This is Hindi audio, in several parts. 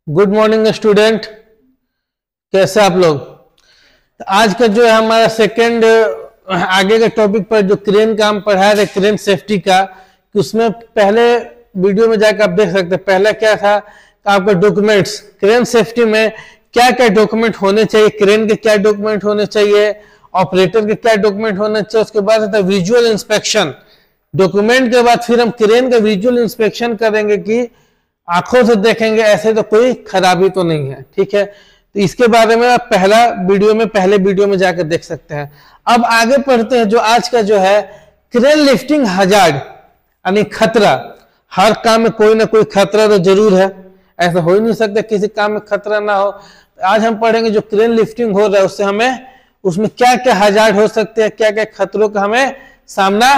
गुड मॉर्निंग स्टूडेंट, कैसे आप लोग। तो आज का जो है हमारा सेकंड आगे के टॉपिक पर जो क्रेन का हम पढ़ा रहे क्रेन सेफ्टी का, कि उसमें पहले वीडियो में जाकर आप देख सकते हैं। पहला क्या था कि आपका डॉक्यूमेंट्स, क्रेन सेफ्टी में क्या क्या डॉक्यूमेंट होने चाहिए, क्रेन के क्या डॉक्यूमेंट होने चाहिए, ऑपरेटर के क्या डॉक्यूमेंट होने चाहिए। उसके बाद आता है विजुअल इंस्पेक्शन। डॉक्यूमेंट के बाद फिर हम क्रेन का विजुअल इंस्पेक्शन करेंगे कि आंखों से देखेंगे ऐसे तो कोई खराबी तो नहीं है, ठीक है। तो इसके बारे में आप पहले वीडियो में जाकर देख सकते हैं। अब आगे पढ़ते हैं जो आज का जो है क्रेन लिफ्टिंग हजार्ड, यानी खतरा। हर काम में कोई ना कोई खतरा तो जरूर है, ऐसा हो ही नहीं सकता किसी काम में खतरा ना हो। आज हम पढ़ेंगे जो क्रेन लिफ्टिंग हो रहा है उससे हमें उसमें क्या क्या हजार्ड हो सकते हैं, क्या क्या खतरों का हमें सामना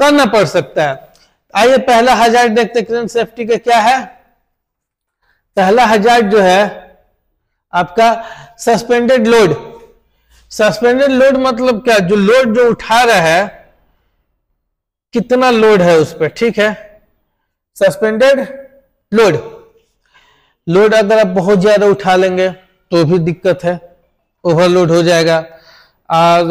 करना पड़ सकता है। आइए पहला हजार्ड देखते हैं क्रेन सेफ्टी का क्या है। पहला हजार्ड जो है आपका सस्पेंडेड लोड। सस्पेंडेड लोड मतलब क्या, जो लोड जो उठा रहा है कितना लोड है उस पर, ठीक है। सस्पेंडेड लोड, लोड अगर आप बहुत ज्यादा उठा लेंगे तो भी दिक्कत है, ओवरलोड हो जाएगा। और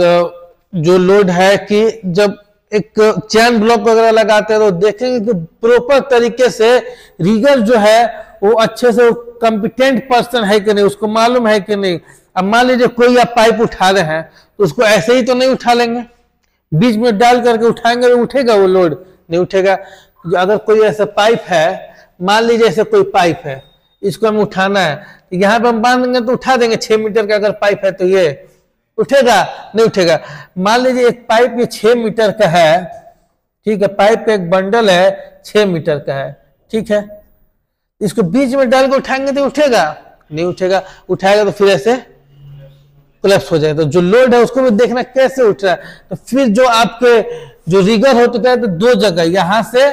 जो लोड है कि जब एक चैन ब्लॉक वगैरह लगाते हैं तो देखेंगे कि प्रॉपर तरीके से रिगर जो है वो अच्छे से कॉम्पिटेंट पर्सन है कि नहीं, उसको मालूम है कि नहीं। अब मान लीजिए कोई आप पाइप उठा रहे हैं तो उसको ऐसे ही तो नहीं उठा लेंगे, बीच में डाल करके उठाएंगे तो उठेगा वो लोड, नहीं उठेगा। अगर कोई ऐसा पाइप है, मान लीजिए ऐसे कोई पाइप है, इसको हम उठाना है, तो यहाँ पे हम बांध देंगे तो उठा देंगे। 6 मीटर का अगर पाइप है तो ये उठेगा, नहीं उठेगा। मान लीजिए एक पाइप ये 6 मीटर का है, ठीक है, पाइप का एक बंडल है 6 मीटर का है, ठीक है। इसको बीच में डाल के उठाएंगे तो उठेगा, नहीं उठेगा। उठाएगा तो फिर ऐसे कोलैप्स हो जाएगा। तो जो लोड है उसको भी देखना कैसे उठ रहा है। तो फिर जो आपके जो रिगर होता है तो 2 जगह यहां से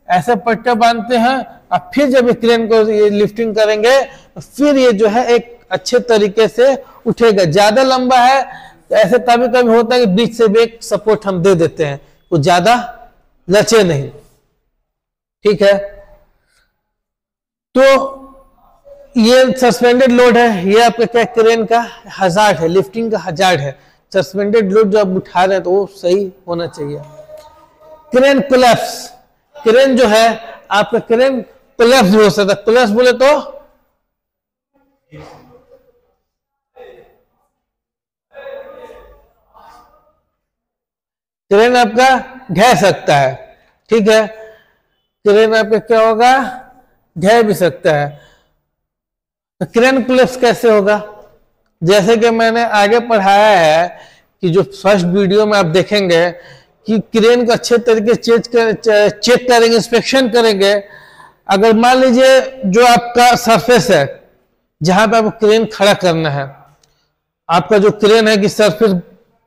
ऐसे पट्टा बांधते हैं और फिर जब क्रेन को ये लिफ्टिंग करेंगे तो फिर ये जो है एक अच्छे तरीके से उठेगा। ज्यादा लंबा है तो ऐसे कभी कभी होता है कि बीच से भी एक सपोर्ट हम दे देते हैं, वो ज्यादा लचे नहीं, ठीक है। तो ये सस्पेंडेड लोड है, ये आपका क्या क्रेन का हजार्ड है, लिफ्टिंग का हजार्ड है। सस्पेंडेड लोड जो आप उठा रहे हैं तो वो सही होना चाहिए। क्रेन कोलैप्स, क्रेन जो है आपका क्रेन कोलैप्स हो सकता है। कोलैप्स बोले तो क्रेन आपका ढह सकता है, ठीक है। क्रेन आपका क्या होगा, ढह भी सकता है। तो क्रेन कोलैप्स कैसे होगा, जैसे कि मैंने आगे पढ़ाया है कि जो फर्स्ट वीडियो में आप देखेंगे कि क्रेन को अच्छे तरीके चेक करेंगे, इंस्पेक्शन करेंगे। अगर मान लीजिए जो आपका सरफेस है जहां पे आपको क्रेन खड़ा करना है, आपका जो क्रेन है कि सरफेस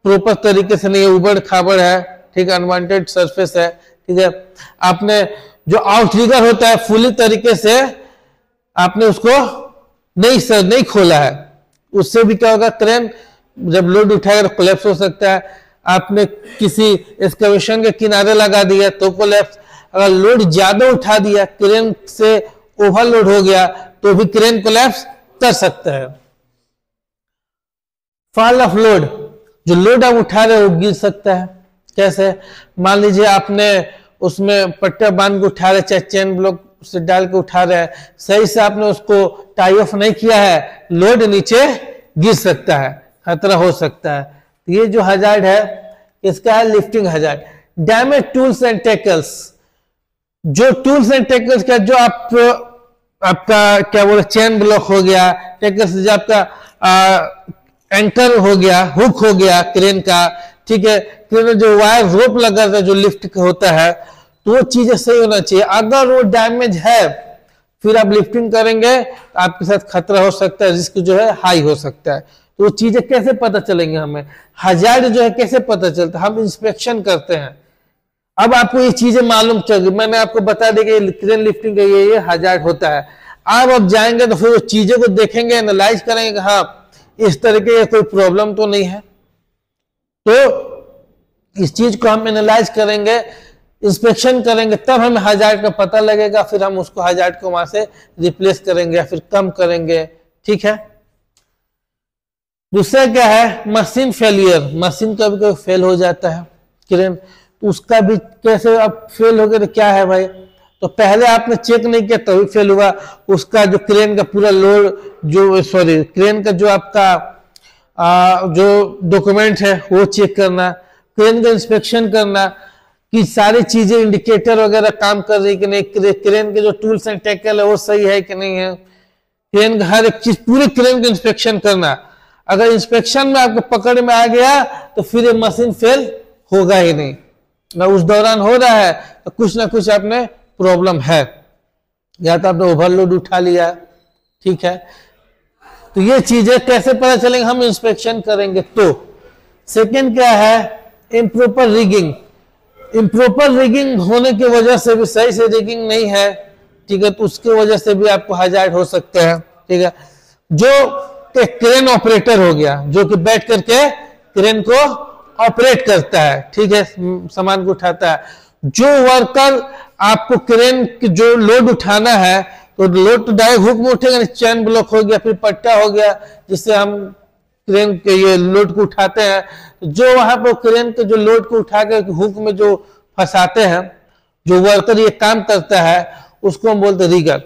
प्रॉपर तरीके से नहीं है, उबड़ खाबड़ है, ठीक है, अनवांटेड सरफेस है, ठीक है। आपने जो आउटरिगर होता है फुली तरीके से आपने उसको नहीं खोला है, उससे भी क्या होगा, क्रेन जब लोड उठाएगा तो कोलैप्स हो सकता है। आपने किसी एक्सकवेशन के किनारे लगा दिया तो कोलैप्स। अगर लोड ज्यादा उठा दिया, क्रेन से ओवरलोड हो गया तो भी क्रेन कोलैप्स कर सकता है। फॉल ऑफ लोड, जो लोड आप उठा रहे हो वो गिर सकता है। कैसे, मान लीजिए आपने उसमें पट्टा बांध के उठा रहे, चाहे चेन ब्लॉक से डाल के उठा रहे हैं, सही से आपने उसको टाई ऑफ नहीं किया है, लोड नीचे गिर सकता है, खतरा हो सकता है। तो ये जो हजार्ड है इसका है lifting hazard. Damage tools and tackles, जो टूल्स एंड टेकल्स का जो आपका क्या बोले चेन ब्लॉक हो गया, टेकल्स जो आपका एंकर हो गया, हुक हो गया क्रेन का, ठीक है। क्रेन में जो वायर रोप लगा था जो लिफ्ट होता है तो वो चीजें सही होना चाहिए। अगर वो डैमेज है फिर आप लिफ्टिंग करेंगे तो आपके साथ खतरा हो सकता है, रिस्क जो है हाई हो सकता है। तो वो चीजें कैसे पता चलेंगे हमें, हजार्ड जो है कैसे पता चलता है, हम इंस्पेक्शन करते हैं। अब आपको ये चीजें मालूम चल गई, मैंने आपको बता दी कि क्रेन लिफ्टिंग का ये हजार्ड होता है। अब आप जाएंगे तो फिर वो चीजों को देखेंगे, एनालाइज करेंगे कि हाँ इस तरीके का कोई प्रॉब्लम तो नहीं है। तो इस चीज को हम एनालाइज करेंगे, इंस्पेक्शन करेंगे तब हमें हजार्ड का पता लगेगा, फिर हम उसको हजार्ड को वहां से रिप्लेस करेंगे या फिर कम करेंगे। ठीक है। दूसरा क्या है, मशीन फेलियर। मशीन कभी कभी फेल हो जाता है क्रेन, तो उसका भी कैसे अब फेल हो गया तो क्या है भाई, तो पहले आपने चेक नहीं किया तभी फेल हुआ। उसका जो क्रेन का पूरा लोड जो क्रेन का जो आपका जो डॉक्यूमेंट है वो चेक करना, क्रेन का इंस्पेक्शन करना कि सारी चीजें इंडिकेटर वगैरह काम कर रही कि नहीं, क्रेन के जो टूल्स एंड टैकल है वो सही है कि नहीं है, क्रेन का हर एक चीज पूरे क्रेन का इंस्पेक्शन करना। अगर इंस्पेक्शन में आपको पकड़ में आ गया तो फिर ये मशीन फेल होगा ही नहीं, ना उस दौरान हो रहा है तो कुछ ना कुछ आपने प्रॉब्लम है, या तो आपने ओवरलोड उठा लिया। ठीक है, तो ये चीजें कैसे पता चलेंगे, हम इंस्पेक्शन करेंगे तो। सेकंड क्या है, इम्प्रॉपर रिगिंग। इम्प्रॉपर रिगिंग होने की वजह से भी, सही से रिगिंग नहीं है, ठीक है, तो उसकी वजह से भी आपको हजार्ड हो सकते हैं। ठीक है, जो एक क्रेन ऑपरेटर हो गया जो कि बैठ करके क्रेन को ऑपरेट करता है, ठीक है, सामान को उठाता है, जो वर्कर आपको क्रेन की जो लोड उठाना है, तो लोड तो डायरेक्ट हुक में उठेगा नहीं, चैन ब्लॉक हो गया, फिर पट्टा हो गया जिससे हम क्रेन के ये लोड को उठाते हैं, जो वहां पर क्रेन के जो लोड को उठा के हुक में जो फंसाते हैं, जो वर्कर ये काम करता है उसको हम बोलते हैं रीगर।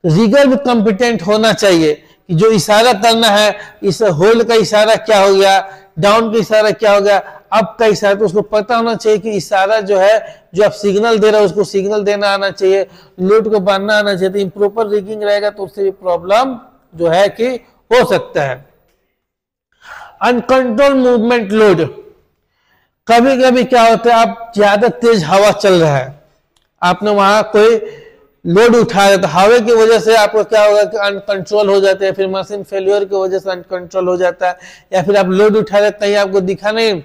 रीगर भी कॉम्पिटेंट होना चाहिए कि जो इशारा करना है, इस होल्ड का इशारा क्या हो गया, डाउन का इशारा क्या हो गया, अप का इशारा, तो उसको पता होना चाहिए कि इशारा जो है, जो आप सिग्नल दे रहे हो उसको सिग्नल देना आना चाहिए, लोड को बांधना आना चाहिए। तो इम्प्रॉपर रिगिंग रहेगा तो उससे भी प्रॉब्लम जो है कि हो सकता है। अनकंट्रोल मूवमेंट लोड, कभी कभी क्या होता है, आप ज्यादा तेज हवा चल रहा है, आपने वहां कोई लोड उठा है तो हवा की वजह से आपको क्या होगा कि अनकंट्रोल हो जाते हैं, फिर मशीन फेल्योर की वजह से अनकंट्रोल हो जाता है, या फिर आप लोड उठा रहे कहीं आपको दिखा नहीं,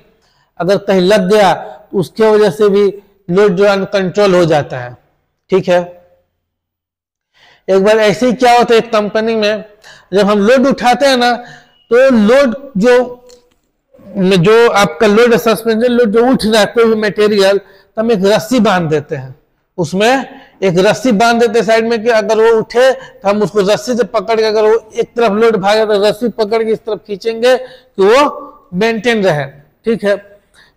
अगर कहीं लग गया तो उसके वजह से भी लोड जो अनकंट्रोल हो जाता है। ठीक है, एक बार ऐसे ही क्या होता है, एक कंपनी में जब हम लोड उठाते हैं ना, तो लोड जो आपका लोड सस्पेंशन लोड जो उठ रहा है कोई भी मटेरियल, तो हम एक रस्सी बांध देते हैं, उसमें एक रस्सी बांध देते हैं साइड में कि अगर वो उठे तो हम उसको रस्सी से पकड़ के, अगर वो एक तरफ लोड भागे तो रस्सी पकड़ के इस तरफ खींचेंगे कि वो मेंटेन रहे। ठीक है,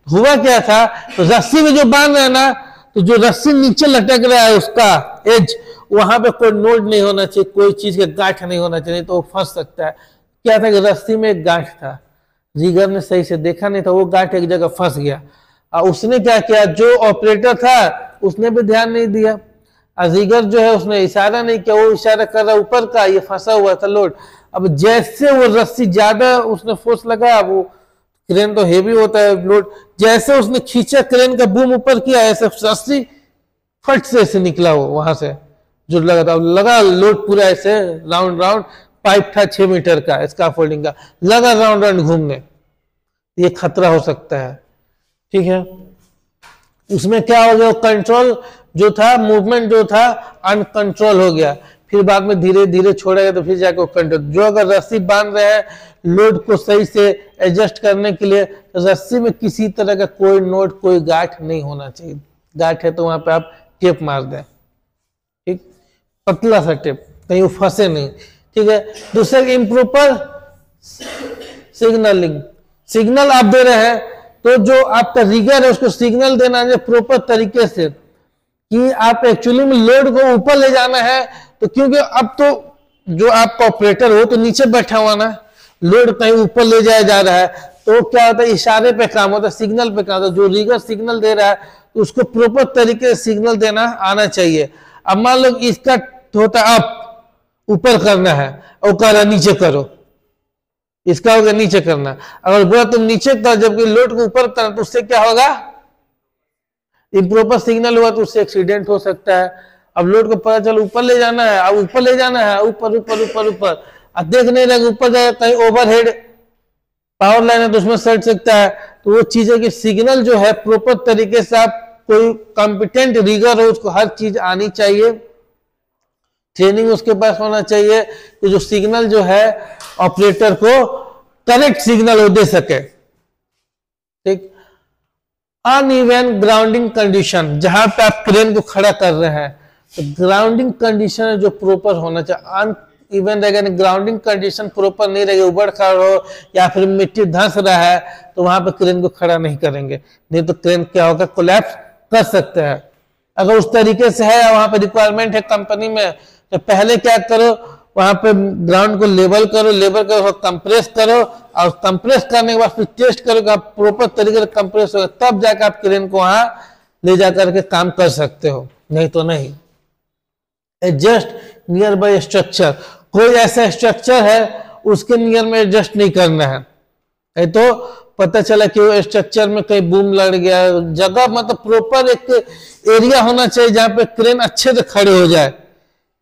हुआ क्या था, तो रस्सी में जो बांध रहे हैं ना, तो जो रस्सी नीचे लटक रहा है उसका एज, वहां पे कोई नोड नहीं होना चाहिए, कोई चीज का गांठ नहीं होना चाहिए, तो वो फंस सकता है। क्या था कि रस्सी में एक गांठ था, रीगर ने सही से देखा नहीं था, वो गांठ एक जगह फंस गया, और उसने क्या किया, जो ऑपरेटर था उसने भी ध्यान नहीं दिया, रीगर जो है उसने इशारा नहीं किया, वो इशारा कर रहा ऊपर का, ये फंसा हुआ था लोड। अब जैसे वो रस्सी ज्यादा उसने फोर्स लगाया, वो क्रेन तो हेवी होता है लोड, जैसे उसने खींचा क्रेन का बूम ऊपर किया, ऐसे रस्सी फट से ऐसे निकला वो वहां से जो लगा था, लगा लोड पूरा ऐसे राउंड राउंड, पाइप था 6 मीटर का स्काफोल्डिंग का, लगा राउंड राउंड घूमने, ये खतरा हो सकता है। ठीक है, उसमें क्या हो गया, कंट्रोल जो था, मूवमेंट जो था अनकंट्रोल हो गया, फिर बाद में धीरे धीरे छोड़ेगा तो फिर जाकर कंट्रोल। जो अगर रस्सी बांध रहे हैं लोड को सही से एडजस्ट करने के लिए, तो रस्सी में किसी तरह का कोई नोट, कोई गांठ नहीं होना चाहिए, गांठ है तो वहां पे आप टेप मार दें, ठीक, पतला सा टेप, कहीं वो फंसे नहीं। ठीक है, दूसरा इम्प्रॉपर सिग्नलिंग, सिग्नल आप दे रहे हैं तो जो आपका रीगर है उसको सिग्नल देना है प्रॉपर तरीके से कि आप एक्चुअली में लोड को ऊपर ले जाना है, तो क्योंकि अब तो जो आपका ऑपरेटर हो तो नीचे बैठा हुआ ना, लोड कहीं ऊपर ले जाया जा रहा है, तो क्या होता है, इशारे पे काम होता है, सिग्नल पे काम होता है। जो रीगर सिग्नल दे रहा है तो उसको प्रॉपर तरीके से सिग्नल देना आना चाहिए। अब मान लो इसका होता है अप, ऊपर करना है, और कह रहा नीचे करो, इसका होगा नीचे करना, अगर बोला तुम नीचे कर, जबकि लोड को ऊपर करना, तो उससे क्या होगा, इम्प्रॉपर सिग्नल हुआ तो उससे एक्सीडेंट हो सकता है। अब लोड को पता चल ऊपर ले जाना है, अब ऊपर ले जाना है, ऊपर ऊपर ऊपर ऊपर, अब देख नहीं रहे ऊपर जाए, कहीं ओवरहेड पावर लाइन है तो उसमें सट सकता है। तो वो चीजें कि सिग्नल जो है प्रॉपर तरीके से, आप कोई कॉम्पिटेंट रीगर हो उसको हर चीज आनी चाहिए, ट्रेनिंग उसके पास होना चाहिए कि जो सिग्नल जो है ऑपरेटर को करेक्ट सिग्नल वो दे सके। ठीक, अनइवन ग्राउंडिंग कंडीशन, जहां पे आप क्रेन को खड़ा कर रहे हैं तो ग्राउंडिंग कंडीशन जो प्रॉपर होना चाहिए, अनइवन रहेगा, ग्राउंडिंग कंडीशन प्रॉपर नहीं रहेगी, उबड़ खाड़ हो या फिर मिट्टी धंस रहा है तो वहां पे क्रेन को खड़ा नहीं करेंगे, नहीं तो क्रेन क्या होगा, कोलैप्स कर सकते हैं। अगर उस तरीके से है, वहां पे रिक्वायरमेंट है कंपनी में, तो पहले क्या करो, वहां पे ग्राउंड को लेवल करो, कंप्रेस करो, और कंप्रेस करने के बाद फिर टेस्ट करो कि आप प्रॉपर तरीके से कंप्रेस हो, तब जाकर आप क्रेन को वहां ले जाकर के काम कर सकते हो, नहीं तो नहीं। एडजस्ट नियर बाय स्ट्रक्चर, कोई ऐसा स्ट्रक्चर है उसके नियर में एडजस्ट नहीं करना है, तो पता चला कि वो स्ट्रक्चर में कहीं बूम लड़ गया, जगह मतलब प्रॉपर एक एरिया होना चाहिए जहां पे क्रेन अच्छे से खड़े हो जाए,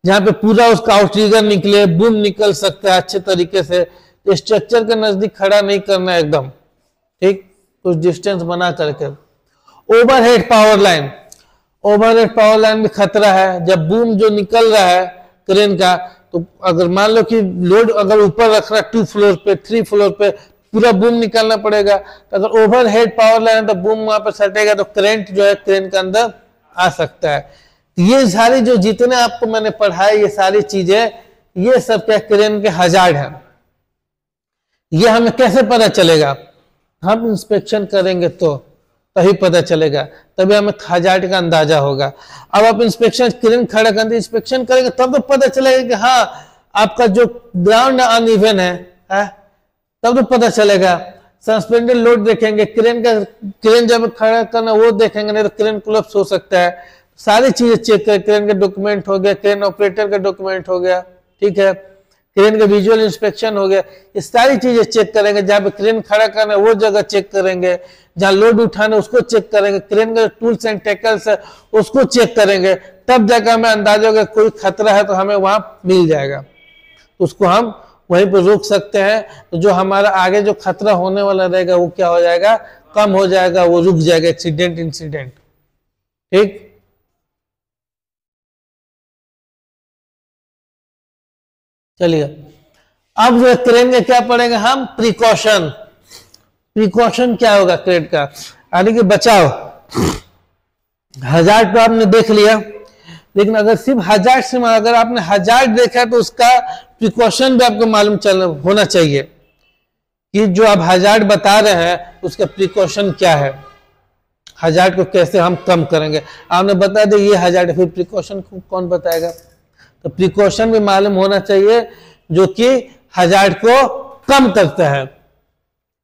जहां पे पूरा उसका आउटरिगर निकले, बूम निकल सकता है अच्छे तरीके से। स्ट्रक्चर के नजदीक खड़ा नहीं करना है एकदम, ठीक, कुछ डिस्टेंस बना करके। Overhead power line, overhead power line में खतरा है, जब बूम जो निकल रहा है क्रेन का, तो अगर मान लो कि लोड अगर ऊपर रख रहा है 2 फ्लोर पे 3 फ्लोर पे, पूरा बूम निकालना पड़ेगा, तो अगर ओवरहेड पावर लाइन है तो बूम वहां पर सटेगा तो करंट जो है क्रेन के अंदर आ सकता है। ये सारी जो जितने आपको मैंने पढ़ाए ये सारी चीजें, ये सब क्या क्रेन के हजार्ड है। ये हमें कैसे पता चलेगा, हम इंस्पेक्शन करेंगे तो तभी पता चलेगा, तभी हमें हजार्ड का अंदाजा होगा। अब आप इंस्पेक्शन क्रेन खड़ा करके इंस्पेक्शन करेंगे तब तो पता चलेगा कि हाँ आपका जो ग्राउंड अनइवन है, तब तो पता चलेगा। सस्पेंडेड लोड देखेंगे, क्रेन जब खड़ा करना वो देखेंगे, नहीं तो क्रेन कोलैप्स हो सकता है। सारी चीजें चेक करें, क्रेन के डॉक्यूमेंट हो गया, क्रेन ऑपरेटर का डॉक्यूमेंट हो गया, ठीक है, क्रेन का विजुअल इंस्पेक्शन हो गया, ये सारी चीजें चेक करेंगे। जहां पे क्रेन खड़ा करना है वो जगह चेक करेंगे, जहां लोड उठाना उसको चेक करेंगे, क्रेन के टूल्स एंड टेकल्स है उसको चेक करेंगे, तब जाकर हमें अंदाजा होगा कोई खतरा है तो हमें वहां मिल जाएगा, तो उसको हम वहीं पर रोक सकते हैं। तो जो हमारा आगे जो खतरा होने वाला रहेगा वो क्या हो जाएगा, कम हो जाएगा, वो रुक जाएगा, एक्सीडेंट इंसिडेंट, ठीक। चलिए अब जो क्रेन का क्या पढ़ेंगे हम, प्रिकॉशन। प्रिकॉशन क्या होगा क्रेन का, यानी कि बचाव। हजार्ड तो आपने देख लिया, लेकिन अगर सिर्फ हजार्ड से अगर आपने हजार्ड देखा तो उसका प्रिकॉशन भी आपको मालूम होना चाहिए कि जो आप हजार्ड बता रहे हैं उसका प्रिकॉशन क्या है, हजार्ड को कैसे हम कम करेंगे। आपने बता दिया ये हजार्ड है, फिर प्रिकॉशन को कौन बताएगा, तो प्रिकॉशन भी मालूम होना चाहिए जो कि हजार्ड को कम करता है।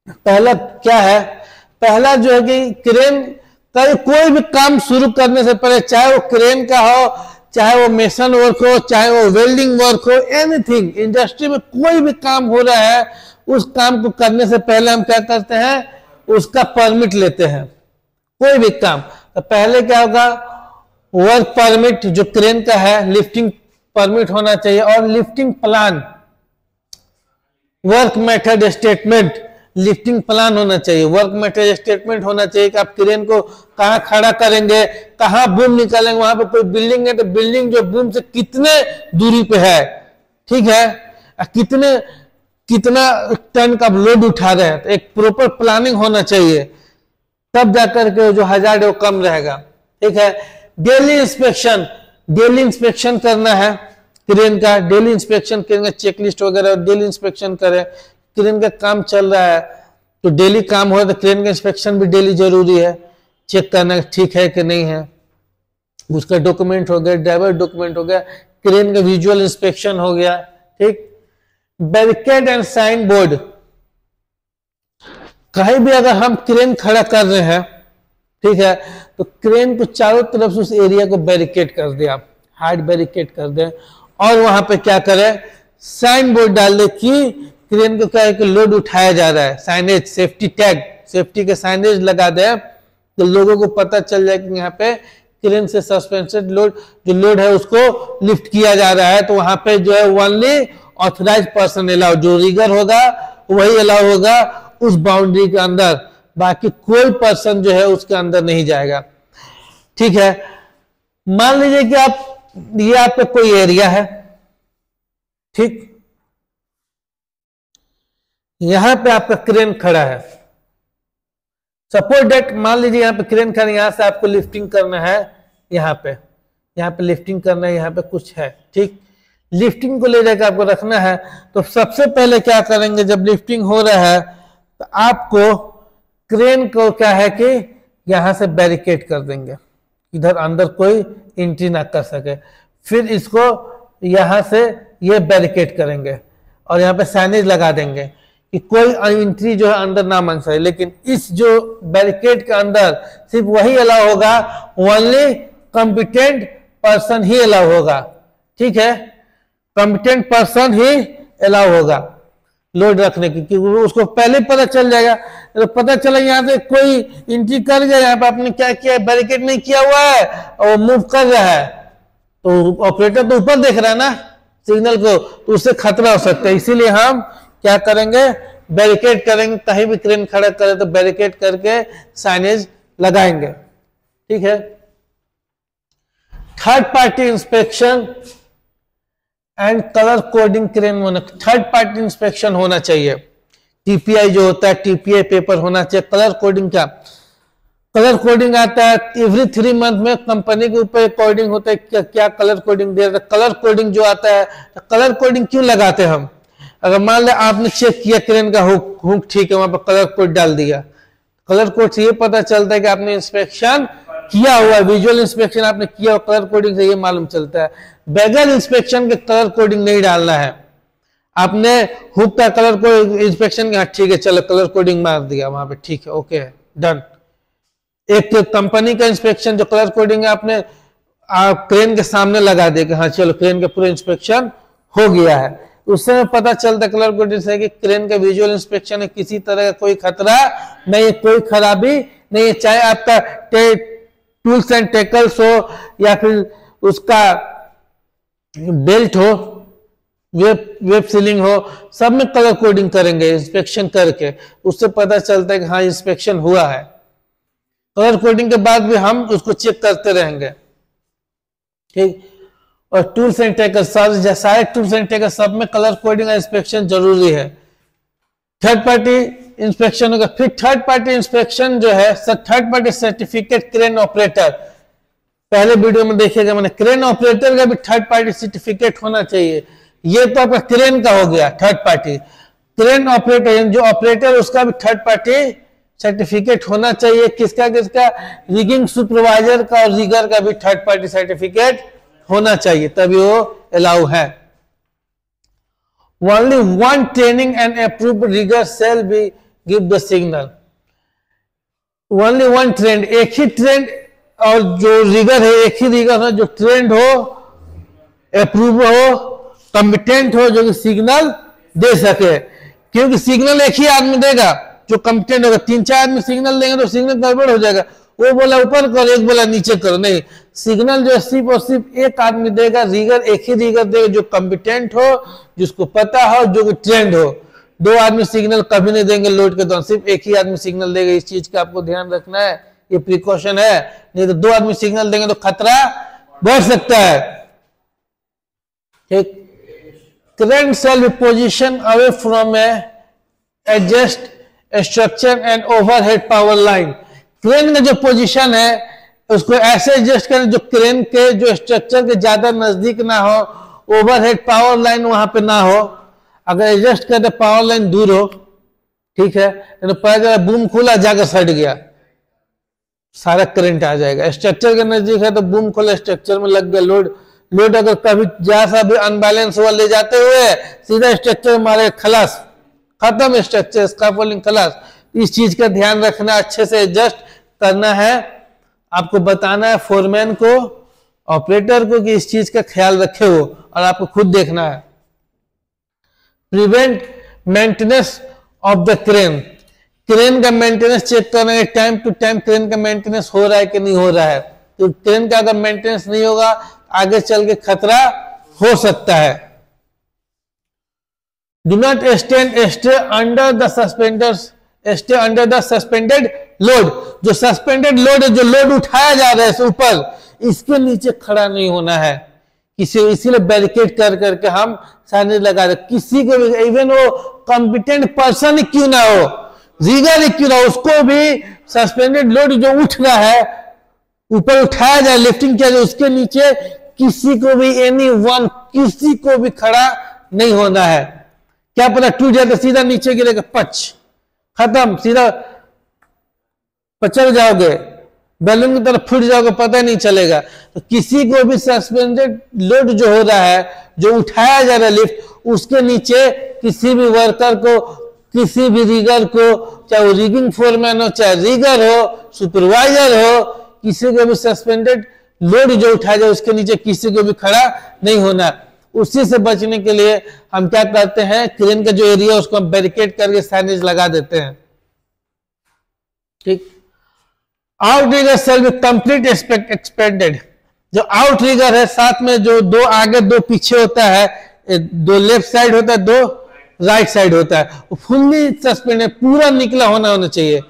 पहला क्या है, पहला जो है कि क्रेन का कोई भी काम शुरू करने से पहले, चाहे वो क्रेन का हो, चाहे वो मेसन वर्क हो, चाहे वो वेल्डिंग वर्क हो, एनीथिंग, इंडस्ट्री में कोई भी काम हो रहा है, उस काम को करने से पहले हम क्या करते हैं, उसका परमिट लेते हैं, कोई भी काम। तो पहले क्या होगा, वर्क परमिट जो क्रेन का है, लिफ्टिंग परमिट होना चाहिए, और lifting plan, work method statement, lifting plan होना चाहिए, वर्क मेथड स्टेटमेंट होना चाहिए कि आप क्रेन को कहां खड़ा करेंगे, कहां बूम निकालेंगे, वहां पे कोई बिल्डिंग है तो बिल्डिंग जो बूम से कितने दूरी पे है, ठीक है, कितना टन का लोड उठा रहे हैं, तो एक प्रॉपर प्लानिंग होना चाहिए, तब जाकर के जो हजार्ड है वो कम रहेगा, ठीक है। डेली इंस्पेक्शन, डेली इंस्पेक्शन करना है क्रेन का, डेली इंस्पेक्शन करेंगे, चेकलिस्ट वगैरह डेली इंस्पेक्शन करें, क्रेन का काम चल रहा है तो डेली काम हो तो क्रेन का इंस्पेक्शन भी डेली जरूरी है, चेक करना ठीक है कि नहीं है, उसका डॉक्यूमेंट हो गया, ड्राइवर डॉक्यूमेंट हो गया, क्रेन का विजुअल इंस्पेक्शन हो गया, ठीक। बैरिकेड एंड साइन बोर्ड, कहीं भी अगर हम क्रेन खड़ा कर रहे हैं, ठीक है, तो क्रेन को चारों तरफ से उस एरिया को बैरिकेड कर दे, आप हार्ड बैरिकेड कर दें, और वहां पे क्या करें, साइन बोर्ड डाल दे कि क्रेन को क्या है कि लोड उठाया जा रहा है, साइनेज, सेफ्टी टैग, सेफ्टी के साइनेज लगा दे तो लोगों को पता चल जाए कि यहाँ पे क्रेन से सस्पेंशन लोड जो लोड है उसको लिफ्ट किया जा रहा है, तो वहां पे जो है ओनली ऑथराइज पर्सन अलाउ, जो रिगर होगा वही अलाउ होगा उस बाउंड्री के अंदर, बाकी कोई पर्सन जो है उसके अंदर नहीं जाएगा, ठीक है। मान लीजिए कि आप ये आपका कोई एरिया है, ठीक, यहां पे आपका क्रेन खड़ा है, सपोज डेट मान लीजिए यहाँ पे क्रेन खड़ा, यहाँ से आपको लिफ्टिंग करना है, यहाँ पे लिफ्टिंग करना है, यहाँ पे कुछ है, ठीक। लिफ्टिंग को ले जाकर आपको रखना है, तो सबसे पहले क्या करेंगे, जब लिफ्टिंग हो रहा है तो आपको क्रेन को क्या है कि यहाँ से बैरिकेड कर देंगे, इधर अंदर कोई एंट्री ना कर सके। फिर इसको यहाँ से ये बैरिकेड करेंगे और यहाँ पे साइनेज लगा देंगे कि कोई एंट्री जो है अंदर ना मांग सके। लेकिन इस जो बैरिकेड के अंदर सिर्फ वही अलाउ होगा, ओनली कॉम्पिटेंट पर्सन ही अलाउ होगा, ठीक है। कॉम्पिटेंट पर्सन ही अलाउ होगा लोड रखने की, क्योंकि उसको पहले पता चल जाएगा। तो पता चला यहाँ से कोई एंट्री कर गया, यहाँ पे आपने क्या किया, बैरिकेड नहीं किया हुआ है और मूव कर रहा है, तो ऑपरेटर तो ऊपर देख रहा है ना सिग्नल को, तो उससे खतरा हो सकता है। इसीलिए हम क्या करेंगे, बैरिकेड करेंगे। कहीं भी क्रेन खड़ा करे तो बैरिकेड करके साइनेज लगाएंगे, ठीक है। Third party inspection and colour coding crane होना, थर्ड पार्टी इंस्पेक्शन होना चाहिए। टीपीआई जो होता है, टीपीआई पेपर होना चाहिए। कलर कोडिंग क्या, कलर कोडिंग आता है एवरी 3 मंथ में, कंपनी के ऊपर कोडिंग होता है क्या कलर कोडिंग दे रहा है। कलर कोडिंग जो आता है, तो कलर कोडिंग क्यों लगाते हैं हम, अगर मान लें आपने चेक किया क्रेन का हुक ठीक है, वहां पर कलर कोड डाल दिया, कलर कोड से ये पता चलता है कि आपने इंस्पेक्शन किया हुआ है, विजुअल इंस्पेक्शन आपने किया हुआ, कलर कोडिंग से ये मालूम चलता है। बगैर इंस्पेक्शन के कलर कोडिंग नहीं डालना है। आपने हुक का कलर कोड इंस्पेक्शन का, ठीक है चलो कलर कोडिंग मार दिया वहां पे, ठीक है ओके डन। एक कंपनी का इंस्पेक्शन जो कलर कोडिंग है आपने क्रेन के सामने लगा देगा, हाँ चलो क्रेन का पूरा इंस्पेक्शन हो गया है, उससे पता चलता है कलर कोडिंग से कि क्रेन का विजुअल इंस्पेक्शन है, किसी तरह का कोई खतरा नहीं है, कोई खराबी नहीं है। चाहे आपका टूल्स एंड टेकल्स हो या फिर उसका बेल्ट हो, वेब सीलिंग हो, सब में कलर कोडिंग करेंगे इंस्पेक्शन करके, उससे पता चलता है कि हाँ इंस्पेक्शन हुआ है। कलर कोडिंग के बाद भी हम उसको चेक करते रहेंगे, ठीक। और टूल्स एंड टेकल, सारे टूल्स एंड टेकल सब में कलर कोडिंग और इंस्पेक्शन जरूरी है। थर्ड पार्टी इंस्पेक्शन होगा। फिर थर्ड पार्टी इंस्पेक्शन जो है, third party certificate crane operator, पहले वीडियो में देखिएगा मैंने, क्रेन ऑपरेटर का भी थर्ड पार्टी सर्टिफिकेट होना चाहिए। ये तो आपका क्रेन का हो गया थर्ड पार्टी, क्रेन ऑपरेटर जो ऑपरेटर उसका भी थर्ड पार्टी सर्टिफिकेट होना चाहिए। किसका किसका, रिगिंग सुपरवाइजर का और रिगर का भी थर्ड पार्टी सर्टिफिकेट होना चाहिए, तभी वो अलाउ है। Only one training and approved rigger shall be give the signal. Only one trained, एक ही ट्रेंड और जो रिगर है एक ही रिगर है जो ट्रेंड हो, अप्रूव हो, कॉम्पिटेंट हो, जो कि सिग्नल दे सके। क्योंकि सिग्नल एक ही आदमी देगा जो कॉम्पिटेंट होगा, 3-4 आदमी सिग्नल देंगे तो सिग्नल गड़बड़ हो जाएगा, वो बोला ऊपर करो एक बोला नीचे करो, नहीं, सिग्नल जो सिर्फ और सिर्फ एक आदमी देगा, रीगर एक ही रीगर देगा जो कॉम्पिटेंट हो, जिसको पता हो, जो कि ट्रेंड हो। 2 आदमी सिग्नल कभी नहीं देंगे लोड के दौरान, सिर्फ एक ही आदमी सिग्नल देगा। इस चीज का आपको ध्यान रखना है, ये प्रिकॉशन है, नहीं तो 2 आदमी सिग्नल देंगे तो खतरा बढ़ सकता है, ठीक। Crane shall be positioned away from a adjust structure and overhead power line। Crane का जो पोजीशन है उसको ऐसे एडजस्ट करें जो क्रेन के जो स्ट्रक्चर के ज्यादा नजदीक ना हो, ओवरहेड पावर लाइन वहां पे ना हो। अगर एडजस्ट करते पावर लाइन दूर हो, ठीक है, तो पहले बूम खुला जाकर सट गया, सारा करंट आ जाएगा। स्ट्रक्चर के नजदीक है तो बूम खोला, स्ट्रक्चर में लग गया लोड अगर कभी जरा सा भी अनबैलेंस हुआ ले जाते हुए सीधा स्ट्रक्चर मारे, खलास, खत्म स्ट्रक्चर, स्कैफोल्डिंग खलास। इस चीज का ध्यान रखना, अच्छे से एडजस्ट करना है, आपको बताना है फोरमैन को, ऑपरेटर को कि इस चीज का ख्याल रखे हो, और आपको खुद देखना है। Prevent maintenance of the crane, crane का मेंटेनेंस चेक करना है, टाइम टू टाइम क्रेन का मेंटेनेंस हो रहा है कि नहीं हो रहा है। तो क्रेन का अगर मेंटेनेंस नहीं होगा आगे चल के खतरा हो सकता है। Do not stay under the suspenders, stay under the suspended load, जो सस्पेंडेड लोड है, जो लोड उठाया जा रहा है ऊपर, इसके नीचे खड़ा नहीं होना है किसी, इसीलिए बैरिकेड कर करके हम साइनेज लगा रहे। किसी को भी, इवन वो कॉम्पिटेंट पर्सन ही क्यों ना हो, रिगर इक्विला, उसको भी सस्पेंडेड लोड जो उठ रहा है, ऊपर उठाया जाए, लिफ्टिंग किया जाए, उसके नीचे किसी को भी एनीवन, किसी को भी खड़ा नहीं होना है। क्या पता टूट जाए तो सीधा नीचे गिरेगा, पच, खत्म, सीधा पचल जाओगे, बैलून की तरफ फूट जाओगे, पता नहीं चलेगा। तो किसी को भी सस्पेंडेड लोड जो हो रहा है, जो उठाया जा रहा है लिफ्ट, उसके नीचे किसी भी वर्कर को, किसी भी रिगर को, चाहे वो रिगिंग फोरमैन हो, चाहे रिगर हो, सुपरवाइजर हो, किसी को भी सस्पेंडेड लोड जो उठाया जाए उसके नीचे किसी को भी खड़ा नहीं होना। उसी से बचने के लिए हम क्या करते हैं, क्रेन का जो एरिया उसको हम बैरिकेड करके साइनेज लगा देते हैं। ठीक, outrigger shall be complete expanded. जो आउटरिगर है, साथ में जो दो आगे दो पीछे होता है, दो लेफ्ट साइड होता है, दो राइट साइड होता है, वो फुल्ली सस्पेंडेड, पूरा निकला होना चाहिए।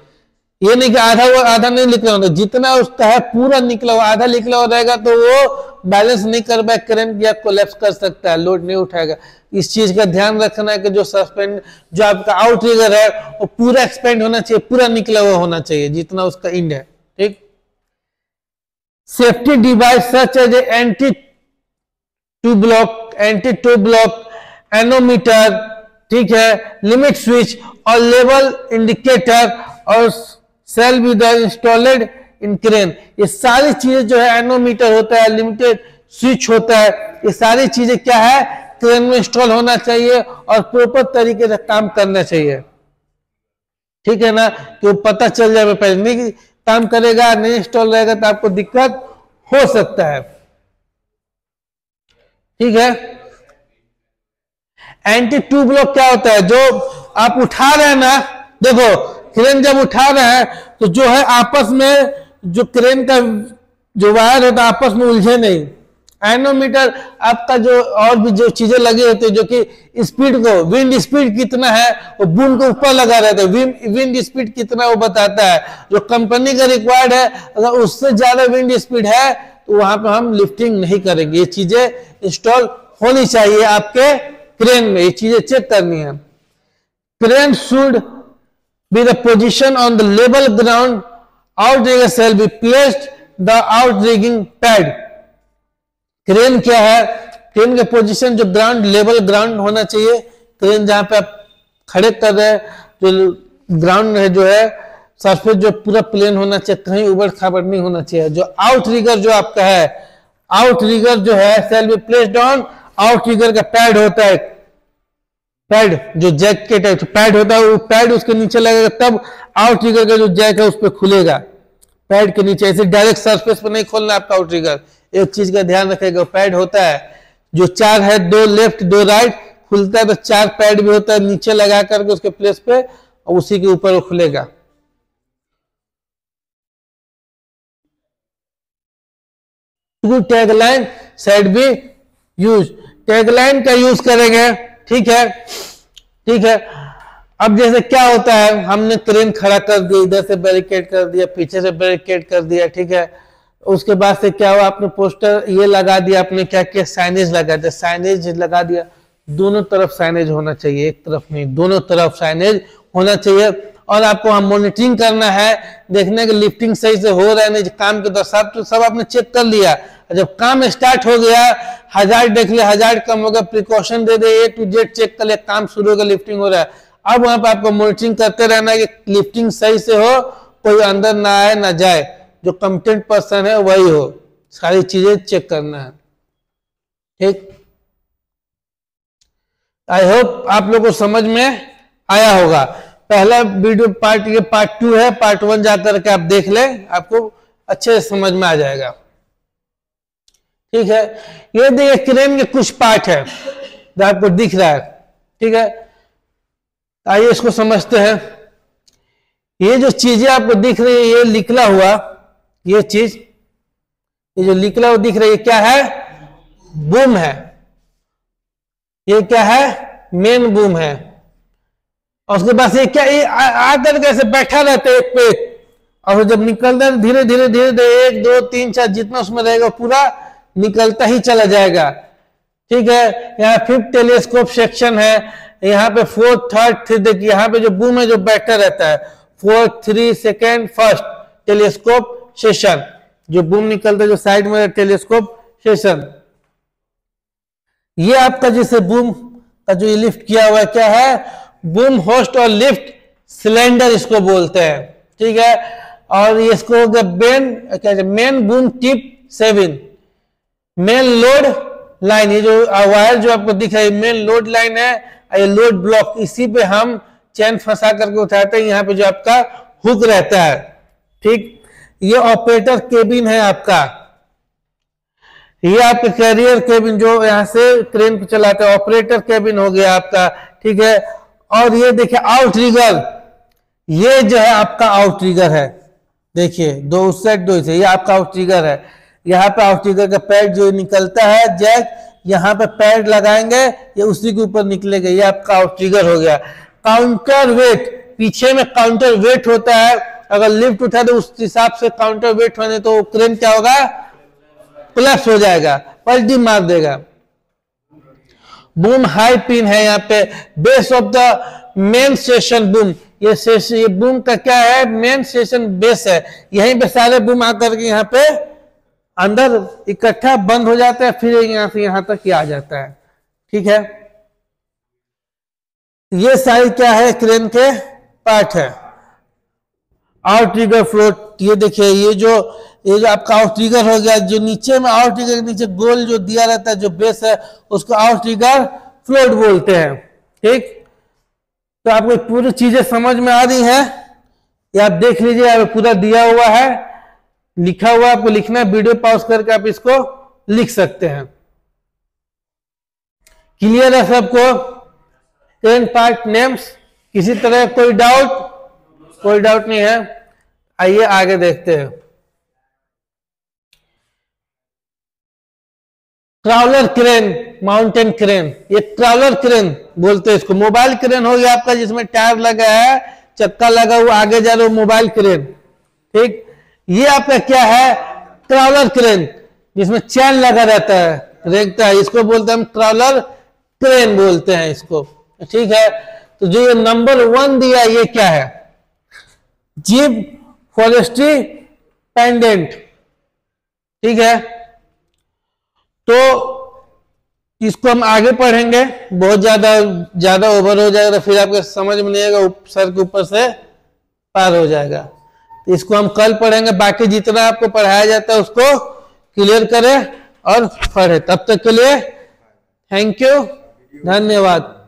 ये नहीं कि आधा हुआ आधा नहीं निकला होना, जितना उसका है पूरा निकला हुआ। आधा निकला हुआ रहेगा तो वो बैलेंस नहीं कर पाए, करंट या कोलैप्स कर सकता है, लोड नहीं उठाएगा। इस चीज का ध्यान रखना है कि जो सस्पेंड, जो आपका आउटरिगर है वो पूरा एक्सपेंड होना चाहिए, पूरा निकला हुआ होना चाहिए जितना उसका इंड है। ठीक, safety device such as anti two block, anemometer, ठीक है, लिमिट स्विच और लेवल इंडिकेटर और shall with installed in crane. ये सारी चीजें जो है, एनोमीटर होता है, लिमिटेड स्विच होता है, ये सारी चीजें क्या है, क्रेन में इंस्टॉल होना चाहिए और प्रॉपर तरीके से काम करना चाहिए। ठीक है ना, कि वो पता चल जाए पहले, नहीं काम करेगा, नहीं इंस्टॉल रहेगा तो आपको दिक्कत हो सकता है। ठीक है, एंटी टू ब्लॉक क्या होता है, जो आप उठा रहे हैं ना, देखो क्रेन जब उठा रहे हैं तो जो है आपस में, जो क्रेन का जो वायर होता है आपस में उलझे नहीं। एनोमीटर आपका जो और भी जो चीजें लगी होती है, जो कि स्पीड को, विंड स्पीड कितना है वो बूम के ऊपर लगा रहता है, विंड स्पीड कितना वो बताता है। जो कंपनी का रिक्वायर्ड है, अगर उससे ज्यादा विंड स्पीड है तो वहां पे हम लिफ्टिंग नहीं करेंगे। ये चीजें इंस्टॉल होनी चाहिए आपके क्रेन में, ये चीजें चेक करनी है। Crane should be the position on the level ground, outrigger shall be placed the outrigging pad। Crane क्या है, क्रेन का पोजीशन जो ग्राउंड, लेवल ग्राउंड होना चाहिए। क्रेन जहां पे आप खड़े कर रहे हैं, जो ग्राउंड है, जो है सरफेस जो पूरा प्लेन होना चाहिए, कहीं उबड़ खाबड़ नहीं होना चाहिए। जो आउटरिगर जो आपका है, आउटरिगर जो है shall be placed on, outrigger का पैड होता है, पैड जो जैक के टाइप पैड होता है, वो पैड उसके नीचे लगेगा, तब आउटरिगर का जो जैक है उस पर खुलेगा, पैड के नीचे। ऐसे डायरेक्ट सरफेस पर नहीं खोलना आपका आउटरिगर। एक चीज का ध्यान रखेगा, पैड होता है जो चार है, दो लेफ्ट दो राइट, खुलता है तो चार पैड भी होता है नीचे लगा करके उसके प्लेस पे, और उसी के ऊपर वो खुलेगा। टैगलाइन साइड भी यूज, टैगलाइन का यूज करेंगे। ठीक है, ठीक है। अब जैसे क्या होता है, हमने क्रेन खड़ा कर दिया, इधर से बैरिकेड कर दिया, पीछे से बैरिकेड कर दिया, ठीक है। उसके बाद से क्या हुआ, आपने पोस्टर ये लगा दिया, आपने क्या किया, साइनेज लगा दिया, साइनेज लगा दिया। दोनों तरफ साइनेज होना चाहिए, एक तरफ नहीं, दोनों तरफ साइनेज होना चाहिए। और आपको हम मॉनिटरिंग करना है, देखने के लिफ्टिंग सही से हो रहा है नहीं, काम के दौरान सब आपने चेक कर लिया। जब काम स्टार्ट हो गया, हजार देख लिया, हजार कम हो गया, प्रिकॉशन दे दे, ए टू जेड चेक कर लिया, काम शुरू हो गया, लिफ्टिंग हो रहा है। अब वहां पर आपको मॉनिटरिंग करते रहना है कि लिफ्टिंग सही से हो, कोई अंदर ना आए ना जाए, जो कॉम्पिटेंट पर्सन है वही हो, सारी चीजें चेक करना है। ठीक, आई होप आप लोगों को समझ में आया होगा। पहला वीडियो पार्ट, ये पार्ट 2 है, पार्ट 1 जाकर के आप देख लें, आपको अच्छे से समझ में आ जाएगा। ठीक है, ये देखिए क्रेन के कुछ पार्ट है जो आपको दिख रहा है। ठीक है, आइए इसको समझते हैं। ये जो चीजें आपको दिख रही है, ये निकला हुआ, ये चीज, ये जो निकला हुआ दिख रही है, क्या है, बूम है। ये क्या है, मेन बूम है। और उसके बाद ये क्या, ये आकर कैसे बैठा रहता है एक पे, और जब निकलता है धीरे धीरे धीरे धीरे 1 2 3 4 जितना उसमें रहेगा पूरा निकलता ही चला जाएगा। ठीक है। यहाँ 5th टेलीस्कोप सेक्शन है, यहाँ पे 4th 3rd देखिए यहाँ पे जो बूम है जो बैठा रहता है 4th 3 2nd 1st telescope session, जो बूम निकलता है जो साइड में टेलीस्कोप सेशन। ये आपका जैसे बूम का जो लिफ्ट किया हुआ है क्या है, बूम होस्ट और लिफ्ट सिलेंडर इसको बोलते हैं, ठीक है। और ये इसको main boom tip 7, main load line, ये जो वायर जो आपको दिख रहा है मेन लोड लाइन है, ये लोड ब्लॉक, इसी पे हम चैन फंसा करके उठाते हैं, यहाँ पे जो आपका हुक रहता है, ठीक। ये ऑपरेटर केबिन है आपका, ये आपके कैरियर केबिन जो यहाँ से क्रेन पे चलाते हैं, ऑपरेटर केबिन हो गया आपका, ठीक है। और ये देखिए आउटरिगर, ये जो है आपका आउटरिगर है, देखिए 2 उस साइड 2 से, ये आपका आउटरिगर है। यहाँ पे आउटरिगर का पैड जो निकलता है जैक, यहाँ पे पैड लगाएंगे ये उसी के ऊपर निकलेगा, ये आपका आउटरिगर हो गया। काउंटर वेट, पीछे में काउंटर वेट होता है, अगर लिफ्ट उठा तो उस हिसाब से काउंटर वेट होने तो क्रेन क्या होगा, कोलैप्स हो जाएगा, पलटी मार देगा। बूम हाई पिन है यहाँ पे, base of the main station boom, ये बूम का क्या है, मेन स्टेशन बेस है, यहीं पे सारे बूम आकर के यहाँ पे अंदर इकट्ठा बंद हो जाता है, फिर यहाँ से यहाँ तक आ जाता है, ठीक है। ये सारी क्या है, क्रेन के पार्ट है। आउटरिगर फ्लोट, ये देखिए ये जो आपका आउटरिगर हो गया, जो नीचे में आउटरिगर के नीचे गोल जो दिया रहता है जो बेस है उसको आउटरिगर फ्लोट बोलते हैं, ठीक। तो आपको पूरी चीजें समझ में आ रही है, ये आप देख लीजिए, यहाँ पूरा दिया हुआ है, लिखा हुआ, आपको लिखना है, वीडियो पॉज करके आप इसको लिख सकते हैं। क्लियर है सबको, 10 पार्ट नेम्स, किसी तरह कोई डाउट? कोई डाउट नहीं है। आइए आगे देखते हैं। ट्रैवलर क्रेन, माउंटेन क्रेन, ये ट्रैवलर क्रेन बोलते हैं इसको। मोबाइल क्रेन हो गया आपका जिसमें टायर लगा है, चक्का लगा हुआ, आगे जा रहा है मोबाइल क्रेन, ठीक। ये आपका क्या है, ट्रैवलर क्रेन, जिसमें चैन लगा रहता है, रेंगता है, इसको बोलते हैं हम ट्रैवलर क्रेन बोलते हैं इसको, ठीक है। तो जो ये नंबर 1 दिया ये क्या है, जीप फॉरेस्ट्री पेंडेंट, ठीक है। तो इसको हम आगे पढ़ेंगे, बहुत ज्यादा ओवर हो जाएगा, फिर आपके समझ में नहीं आएगा, सर के ऊपर से पार हो जाएगा। तो इसको हम कल पढ़ेंगे, बाकी जितना आपको पढ़ाया जाता है उसको क्लियर करें और पढ़े। तब तक के लिए थैंक यू, धन्यवाद।